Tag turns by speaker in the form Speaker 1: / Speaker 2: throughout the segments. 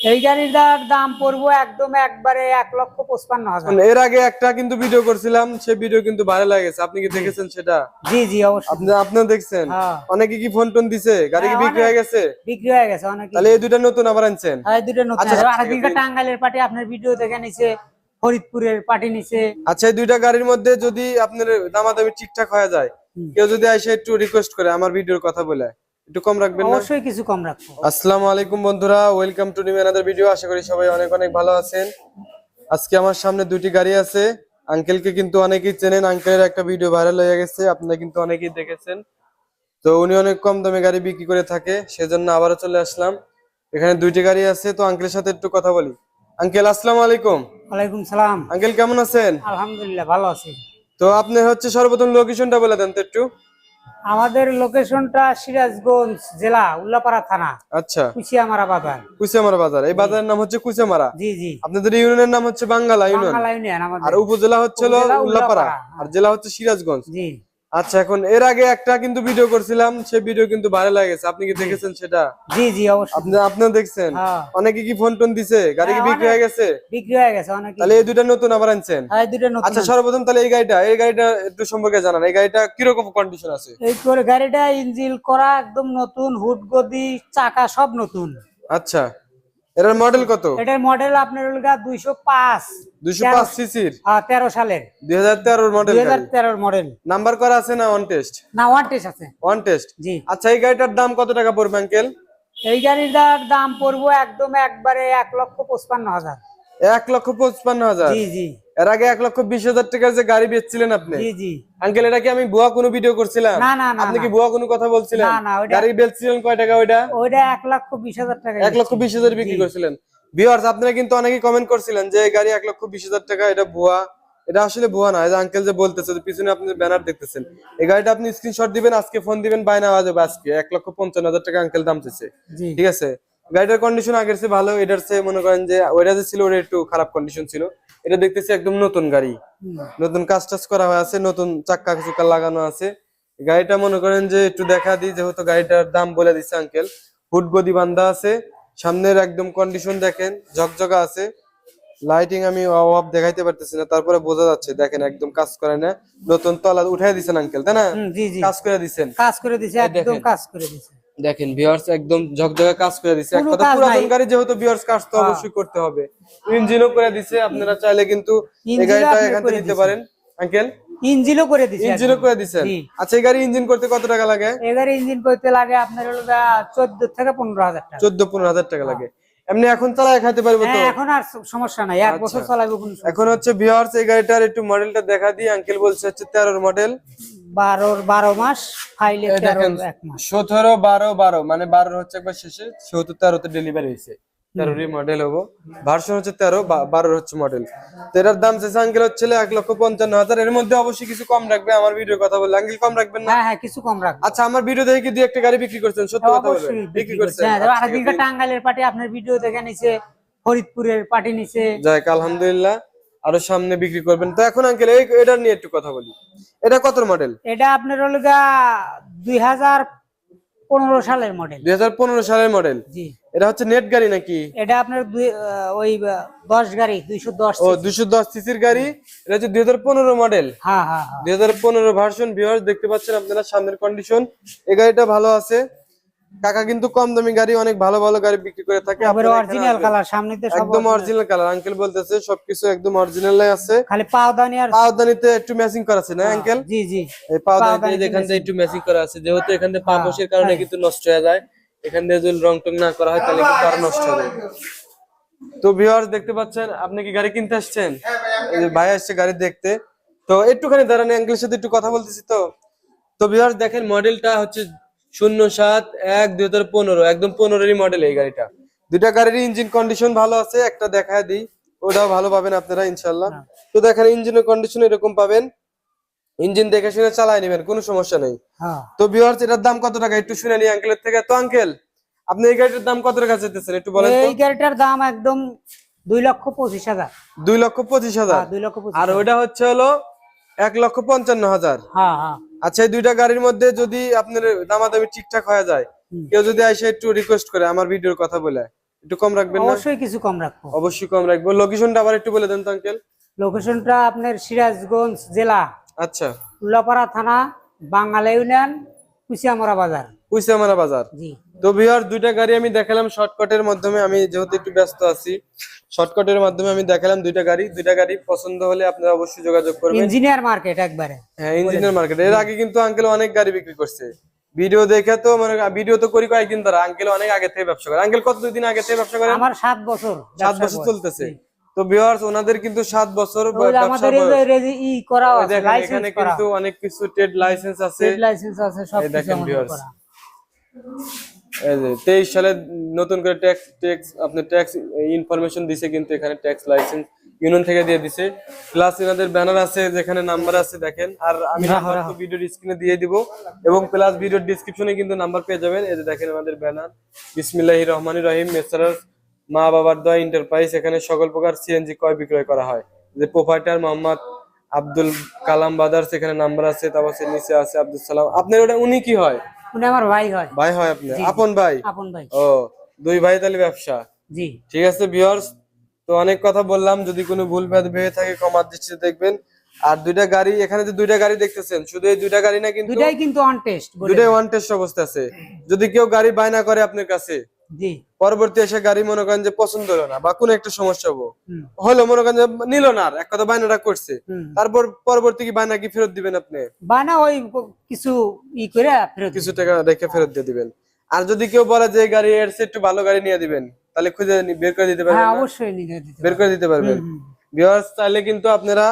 Speaker 1: এই গাড়িটার দাম পড়বো একদম একবারে 1,55,000।
Speaker 2: এর আগে একটা কিন্তু ভিডিও করছিলাম, সেই ভিডিও কিন্তু ভাইরাল হয়ে গেছে। আপনি কি দেখেছেন সেটা?
Speaker 1: জি জি অবশ্যই।
Speaker 2: আপনিও দেখছেন?
Speaker 1: হ্যাঁ।
Speaker 2: অনেকে কি ফোন টোন দিছে? গাড়ি কি বিক্রি হয়ে গেছে?
Speaker 1: বিক্রি হয়ে গেছে অনেক।
Speaker 2: তাহলে এই দুইটা নতুন আবার আনছেন?
Speaker 1: হ্যাঁ, এই দুটো নতুন।
Speaker 2: আচ্ছা,
Speaker 1: আরেকদিনকে টাঙ্গাইলের পার্টি আপনার ভিডিও দেখে নিছে, ফরিদপুরের পার্টি নিছে।
Speaker 2: আচ্ছা, এই দুইটা গাড়ির মধ্যে যদি আপনার দামাদামি ঠিকঠাক হয়ে যায়, কেউ যদি এসে একটু রিকোয়েস্ট করে আমার ভিডিওর কথা বলে একটু কম রাখবেন না?
Speaker 1: অবশ্যই কিছু কম রাখবো।
Speaker 2: আসসালামু আলাইকুম বন্ধুরা, welcome to new another video. আশা করি সবাই অনেক অনেক ভালো আছেন। আজকে আমার সামনে দুটি গাড়ি আছে। আঙ্কেলকে কিন্তু অনেকেই চেনেন, আঙ্কেলের একটা ভিডিও ভাইরাল হয়ে গেছে, আপনারা কিন্তু অনেকেই দেখেছেন। তো উনি অনেক কম দামে গাড়ি বিক্রি করে থাকে, সেজন্য আবারও চলে আসলাম। এখানে দুইটি গাড়ি আছে, তো আঙ্কেলের সাথে একটু কথা বলি। আঙ্কেল আসসালামু আলাইকুম।
Speaker 1: ওয়ালাইকুম সালাম।
Speaker 2: আঙ্কেল কেমন আছেন?
Speaker 1: আলহামদুলিল্লাহ ভালো আছি।
Speaker 2: তো আপনি হচ্ছে সর্বপ্রথম লোকেশনটা বলে দেন তো একটু।
Speaker 1: আমাদের লোকেশনটা সিরাজগঞ্জ জেলা, উল্লাপাড়া থানা,
Speaker 2: আচ্ছা,
Speaker 1: কুচিয়ামারা বাজার।
Speaker 2: কুচিয়ামারা বাজার। এই বাজারের নাম হচ্ছে কুচিয়ামারা।
Speaker 1: জি জি।
Speaker 2: আপনাদের ইউনিয়নের নাম হচ্ছে বাঙ্গালা ইউনিয়ন,
Speaker 1: বাঙ্গালা ইউনিয়ন আমাদের।
Speaker 2: আর উপজেলা হচ্ছে উল্লাপাড়া, আর জেলা হচ্ছে সিরাজগঞ্জ।
Speaker 1: জি।
Speaker 2: আচ্ছা, এখন এর আগে একটা কিন্তু ভিডিও করছিলাম, সেই ভিডিও কিন্তু ভাইরাল হয়ে গেছে। আপনি কি দেখেছেন সেটা?
Speaker 1: জি জি অবশ্যই।
Speaker 2: আপনিও দেখছেন?
Speaker 1: হ্যাঁ।
Speaker 2: অনেকে কি ফোন টোন দিছে? গাড়ি কি বিক্রি হয়ে গেছে?
Speaker 1: বিক্রি হয়ে গেছে অনেক।
Speaker 2: তাহলে এই দুইটা নতুন আবার আনছেন?
Speaker 1: হ্যাঁ, এই দুটো নতুন।
Speaker 2: আচ্ছা, সর্বপ্রথম তাহলে এই গাড়িটা একটু সম্পর্কে জানান। এই গাড়িটা কিরকম কন্ডিশন আছে?
Speaker 1: এই করে গাড়িটা ইঞ্জিন করা একদম নতুন, হুড গদি, চাকা সব নতুন।
Speaker 2: আচ্ছা, এটার মডেল কত?
Speaker 1: এটার মডেল আপনার হলো 205
Speaker 2: সিসির
Speaker 1: 13 সালের,
Speaker 2: 2013 মডেল।
Speaker 1: 2013 মডেল।
Speaker 2: নাম্বার করা আছে না অন টেস্ট?
Speaker 1: না, ওয়ান টেস্ট আছে।
Speaker 2: On test.
Speaker 1: জি।
Speaker 2: আচ্ছা, এই গাড়িটার দাম কত টাকা পড়বে আঙ্কেল?
Speaker 1: এই গাড়িটার দাম পড়বো একদম একবারে 1,55,000।
Speaker 2: 1,55,000?
Speaker 1: জি জি।
Speaker 2: এর আগে 1,20,000 টাকার যে গাড়ি বেচছিলেন আপনি,
Speaker 1: জি জি।
Speaker 2: আঙ্কেল এটা কি আমি ভুয়া কোনো ভিডিও করছিলাম?
Speaker 1: না না না।
Speaker 2: আপনি কি ভুয়া কোনো কথা বলছিলেন?
Speaker 1: না না, ওইটা
Speaker 2: গাড়ি বেচছিলেন কয় টাকা ওইটা?
Speaker 1: ওইটা 1,20,000 টাকা।
Speaker 2: 1,20,000 বিক্রি করছিলেন। ভিউয়ার্স, আপনারা কিন্তু অনেকেই কমেন্ট করছিলেন যে এই গাড়ি 1,20,000 টাকা, এটা ভুয়া। এটা আসলে ভুয়া না। এই যে আঙ্কেল যে বলতেছে, যে পিছনে আপনি ব্যানার দেখতেছেন, এই গাড়িটা আপনি স্ক্রিনশট দিবেন, আজকে ফোন দিবেন, বায়না আওয়াজ হবে আজকে 1,55,000 টাকা আঙ্কেল দাম চাইছে। ঠিক আছে? গাড়িটার কন্ডিশন আগের চেয়ে ভালো, এটার চেয়ে মনে করেন যে ওইটা যে ছিল ওটা একটু খারাপ কন্ডিশন ছিল। এটা দেখতেছি একদম নতুন গাড়ি, নতুন কাজ টাজ করা হয়ে আছে, নতুন চাক্কা চুক্কা লাগানো আছে। গাড়িটা মনে করেন যে একটু দেখা দিই, যেহেতু গাড়িটার দাম বলে দিচ্ছে আঙ্কেল। হুড গদি বান্ধা আছে, সামনের একদম কন্ডিশন দেখেন, ঝকঝকা আছে। লাইটিং আমি অফ দেখাইতে পারতেছি না, তারপরে বোঝা যাচ্ছে, দেখেন একদম কাজ করে না। নতুন তলা উঠাই দিছেন আঙ্কেল, তাই না?
Speaker 1: জি জি।
Speaker 2: কাজ করে দিছেন।
Speaker 1: কাজ করে দিছে, একদম কাজ করে দিছে।
Speaker 2: দেখেন ভিউয়ার্স, একদম ঝকঝকে কাজ করে দিছে। এক কথা, পুরাতন গাড়ি যেহেতু ভিউয়ার্স, কাজ তো অবশ্যই করতে হবে। ইঞ্জিনও করে দিছে, আপনারা চাইলে কিন্তু এই গাড়িটা এখান থেকে নিতে পারেন আঙ্কেল।
Speaker 1: ইঞ্জিনও করে দিছে।
Speaker 2: ইঞ্জিনও করে দিছেন? আচ্ছা, এই গাড়ি ইঞ্জিন করতে কত টাকা লাগে?
Speaker 1: এই গাড়ি ইঞ্জিন করতে লাগে আপনার হলো 14 থেকে 15,000 টাকা।
Speaker 2: 14-15,000 টাকা লাগে। এমনি এখন চালায় খাইতে পারবো তো?
Speaker 1: এখন আর সমস্যা নাই, এক বছর চালাবো কোনো সমস্যা।
Speaker 2: এখন হচ্ছে ভিউয়ার্স, এই গাড়িটার একটু মডেলটা দেখা দিই। আঙ্কেল বলছে হচ্ছে 13 মডেল,
Speaker 1: 12 মাস ফাইলে, 13 এক মাস।
Speaker 2: 17, 12, 12 মানে 12 হচ্ছে একবার শেষে, 17, 13 তে ডেলিভারি হয়েছে। 13 মডেল হবো, ভার্সন হচ্ছে 13, 12 হচ্ছে মডেল। তো এটার দাম চাইছে আঙ্কেল হচ্ছে 1,55,000। এর মধ্যে অবশ্যই কিছু কম রাখবে, আমার ভিডিওর কথা বললে। আঙ্কেল কম রাখবেন না?
Speaker 1: হ্যাঁ হ্যাঁ, কিছু কম রাখবো।
Speaker 2: আচ্ছা, আমার ভিডিও দেখে কি দুই একটা গাড়ি বিক্রি করছেন? সত্যি কথা বলবেন, বিক্রি করছেন?
Speaker 1: হ্যাঁ, আরেকদিনকে টাঙ্গাইলের পার্টি আপনার ভিডিও দেখে নিছে, ফরিদপুরের পার্টি নিছে।
Speaker 2: যাক আলহামদুলিল্লাহ, আরো সামনে বিক্রি করবেন। তো এখন আঙ্কেল এটা নিয়ে একটু কথা বলি। এটা কত মডেল?
Speaker 1: এটা আপনার হলো 2015 সালের মডেল।
Speaker 2: 2015 সালের মডেল।
Speaker 1: জি।
Speaker 2: এটা হচ্ছে নেট গাড়ি নাকি?
Speaker 1: এটা আপনার ওই 10 গাড়ি, 210।
Speaker 2: ও, 210 সিসির গাড়ি। এটা হচ্ছে 2015 মডেল।
Speaker 1: হ্যাঁ হ্যাঁ।
Speaker 2: 2015 ভার্সন। ভিউয়ার্স দেখতে পাচ্ছেন আপনারা সামনের কন্ডিশন। এই গাড়িটা ভালো আছে। কাকা কিন্তু কম দামি গাড়ি, অনেক ভালো ভালো গাড়ি বিক্রি করে থাকে।
Speaker 1: আপনারা অরিজিনাল কালার, সামনেতে সব
Speaker 2: একদম অরিজিনাল কালার। আঙ্কেল বলতেছে সবকিছু একদম অরিজিনাল আছে,
Speaker 1: খালি পাওদানি আর
Speaker 2: পাওদানিতে একটু ম্যাচিং করা আছে না আঙ্কেল?
Speaker 1: জি জি।
Speaker 2: এই পাওদানিতে এখান থেকে একটু ম্যাচিং করা আছে, যেহেতু এখান থেকে পা বসের কারণে কিন্তু নষ্ট হয়ে যায়। এখান থেকে যদি রং টং না করা হয় তাহলে কিন্তু আরো নষ্ট হবে। তো ভিউয়ার্স দেখতে পাচ্ছেন, আপনি কি গাড়ি কিনতে আসছেন? এই যে ভাই আসছে গাড়ি দেখতে। তো একটুখানি দাঁড়ান, আঙ্কেলের সাথে একটু কথা বলতেছি। তো ভিউয়ার্স দেখেন, মডেলটা হচ্ছে 07-1-2015, একদম 15-এরই মডেল এই গাড়িটা। দুইটা গাড়ির ইঞ্জিন কন্ডিশন ভালো আছে, একটা দেখায় দিই, ওটাও ভালো পাবেন আপনারা ইনশাআল্লাহ। তো দেখেন ইঞ্জিনের কন্ডিশন এরকম পাবেন, ইঞ্জিন দেখে শুনে চালায় নেবেন, কোনো সমস্যা নেই। তো ভিউয়ার্স, এটার দাম কত টাকা একটু শুনে নিই আঙ্কেলের থেকে। তো আঙ্কেল, আপনি এই গাড়িটার দাম কত টাকা চাইতেছেন একটু বলেন তো?
Speaker 1: এই গাড়িটার দাম একদম 2,25,000।
Speaker 2: 2,25,000?
Speaker 1: 2,25,000।
Speaker 2: আর ওইটা হচ্ছে হলো 1,55,000।
Speaker 1: হ্যাঁ হ্যাঁ।
Speaker 2: আচ্ছা, এই দুইটা গাড়ির মধ্যে যদি আপনার দামাদামি ঠিকঠাক হয়ে যায়, কেউ যদি এসে একটু রিকোয়েস্ট করে আমার ভিডিওর কথা বলে একটু কম রাখবেন না?
Speaker 1: অবশ্যই কিছু কম রাখবো।
Speaker 2: অবশ্যই কম রাখবো। লোকেশনটা আবার একটু বলে দেন তো আঙ্কেল।
Speaker 1: লোকেশনটা আপনার সিরাজগঞ্জ জেলা,
Speaker 2: আচ্ছা,
Speaker 1: উল্লাপাড়া থানা, বাঙ্গালা ইউনিয়ন, কুচিয়ামরা বাজার।
Speaker 2: কুইসামারা বাজার।
Speaker 1: জি।
Speaker 2: তো ভিউয়ার দুইটা গাড়ি আমি দেখালাম শর্টকাটের মাধ্যমে, আমি যেহেতু একটু ব্যস্ত আছি শর্টকাটের মাধ্যমে আমি দেখালাম দুইটা গাড়ি পছন্দ হলে আপনারা অবশ্যই যোগাযোগ করবেন।
Speaker 1: ইঞ্জিনিয়ার মার্কেট একবারে।
Speaker 2: হ্যাঁ, ইঞ্জিনিয়ার মার্কেট। এর আগে কিন্তু আঙ্কেল অনেক গাড়ি বিক্রি করছে, ভিডিও দেখে তো মানে ভিডিও তো করি কয়েকদিন ধরে। আঙ্কেল অনেক আগে থেকে ব্যবসা করে। আঙ্কেল কতদিন আগে থেকে ব্যবসা করেন?
Speaker 1: আমার 7 বছর।
Speaker 2: 7 বছর চলতেছে। তো ভিউয়ার্স ওনাদের কিন্তু 7 বছর ব্যবসা
Speaker 1: আমাদের ই করা আছে, লাইসেন্স
Speaker 2: এখানে
Speaker 1: করা,
Speaker 2: কিন্তু অনেক কিছু ট্রেড লাইসেন্স আছে,
Speaker 1: ট্রেড লাইসেন্স আছে, সব
Speaker 2: এই
Speaker 1: কিছু
Speaker 2: দেখেন
Speaker 1: আমাদের
Speaker 2: ভিউয়ার্স।
Speaker 1: করা।
Speaker 2: এই যে 23 সালে নতুন করে ট্যাক্স আপনি ট্যাক্স ইনফরমেশন দিছে, কিন্তু এখানে ট্যাক্স লাইসেন্স ইউনিয়ন থেকে দিয়ে দিছে। প্লাস এনাদের ব্যানার আছে যেখানে নাম্বার আছে দেখেন, আর আমি নাম্বার তো ভিডিওর স্ক্রিনে দিয়ে দিব, এবং প্লাস ভিডিওর ডেসক্রিপশনে কিন্তু নাম্বার পেয়ে যাবেন। এই যে দেখেন আমাদের ব্যানার, বিসমিল্লাহির রহমানির রহিম, মেসারার মা বাবার দোয়া এন্টারপ্রাইজ। এখানে সকল প্রকার সিএনজি ক্রয় বিক্রয় করা হয়। যে প্রোপাইটার মোহাম্মদ আব্দুল কালাম বাদার্স, এখানে নাম্বার আছে, তারপর নিচে আছে আব্দুল সালাম। আপনার ওটা উনি কি হয়?
Speaker 1: উনি আমার ভাই হয়।
Speaker 2: ভাই হয় আপনি? আপন ভাই?
Speaker 1: আপন ভাই।
Speaker 2: ও, দুই ভাই তাহলে ব্যবসা।
Speaker 1: জি।
Speaker 2: ঠিক আছে ভিউয়ার্স, তো অনেক কথা বললাম, যদি কোনো ভুল ভেবে থাকে ক্ষমার দৃষ্টিতে দেখবেন। আর দুইটা গাড়ি, এখানে যে দুইটা গাড়ি দেখতেছেন, শুধু এই দুইটা গাড়ি না, কিন্তু
Speaker 1: দুইটাই কিন্তু অন টেস্ট।
Speaker 2: দুইটাই ওয়ান টেস্ট অবস্থা আছে। যদি কেউ গাড়ি বায়না করে আপনার কাছে,
Speaker 1: জি,
Speaker 2: পরবর্তী এসে গাড়ি মনে করেন যে পছন্দ হলো না বা কোনো একটা সমস্যা হলো, মনে করেন যে নিল না, আর এক কথা বায়নাটা করছে, তারপর পরবর্তী কি বায়না কি ফেরত দিবেন আপনি?
Speaker 1: বায়না ওই কিছু ই করে ফেরত,
Speaker 2: কিছু টাকা রেখে ফেরত দিয়ে দিবেন। আর যদি কেউ বলে যে এই গাড়ি এর চেয়ে একটু ভালো গাড়ি নিয়ে দিবেন, তাহলে খুঁজে বের করে দিতে পারবেন?
Speaker 1: হ্যাঁ, অবশ্যই
Speaker 2: বের করে দিতে পারবেন। ভিউয়ার্স, তাহলে কিন্তু আপনারা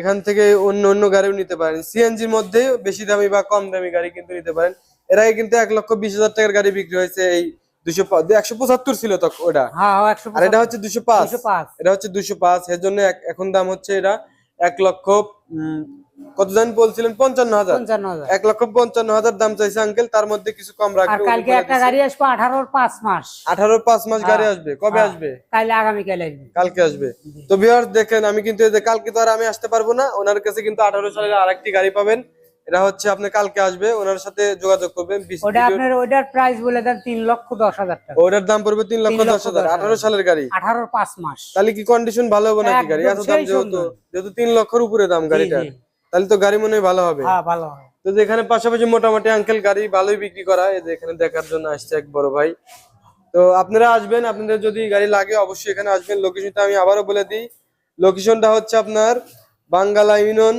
Speaker 2: এখান থেকে অন্য অন্য গাড়িও নিতে পারেন। সিএনজির মধ্যে বেশি দামি বা কম দামি গাড়ি কিন্তু নিতে পারেন। এর আগে কিন্তু 1,20,000 টাকার গাড়ি বিক্রি হয়েছে, এই 175 ছিল তো ওটা, আর এটা হচ্ছে 205। এটা হচ্ছে 205, এর জন্য এখন দাম হচ্ছে এটা 1 লক্ষ কত জান বলছিলেন? 55,000। 1,55,000 দাম চাইছে আঙ্কেল, তার মধ্যে কিছু কম রাখবে।
Speaker 1: আর কালকে একটা গাড়ি আসবে 18-5 মাস।
Speaker 2: 18-5 মাস গাড়ি আসবে। কবে আসবে?
Speaker 1: কালকে, আগামী কাল আসবে।
Speaker 2: কালকে আসবে। তো ভিউয়ার্স দেখেন, আমি কিন্তু এই যে কালকে তো আর আমি আসতে পারবো না, ওনার কাছে কিন্তু 18 সালের আরেকটি গাড়ি পাবেন। এটা হচ্ছে আপনি কালকে আসবে, ওনার সাথে যোগাযোগ করবেন।
Speaker 1: ওটা আপনার ওটার প্রাইস বলে দেন 3,10,000 টাকা।
Speaker 2: ওটার দাম পড়বে 3,10,000। 18 সালের গাড়ি,
Speaker 1: 18-5 মাস।
Speaker 2: তাহলে কি কন্ডিশন ভালো হবে নাকি গাড়ি? এত দাম যেহেতু 3 লক্ষের উপরে দাম গাড়িটা, তাহলে তো গাড়ি মনে হয় ভালো হবে।
Speaker 1: হ্যাঁ, ভালো হবে।
Speaker 2: তো এখানে পাশাপাশি মোটামুটি আঙ্কেল গাড়ি ভালোই বিক্রি করা, এই যে এখানে দেখার জন্য আসছে এক বড় ভাই। তো আপনারা আসবেন, আপনাদের যদি গাড়ি লাগে অবশ্যই এখানে আসবেন। লোকেশনটা আমি আবারও বলে দিই, লোকেশনটা হচ্ছে আপনার বাঙ্গালা ইউনিয়ন,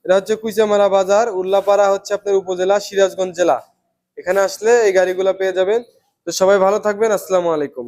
Speaker 2: এটা হচ্ছে কুইচামারা বাজার, উল্লাপাড়া হচ্ছে আপনার উপজেলা, সিরাজগঞ্জ জেলা। এখানে আসলে এই গাড়িগুলো পেয়ে যাবেন। তো সবাই ভালো থাকবেন, আসসালামু আলাইকুম।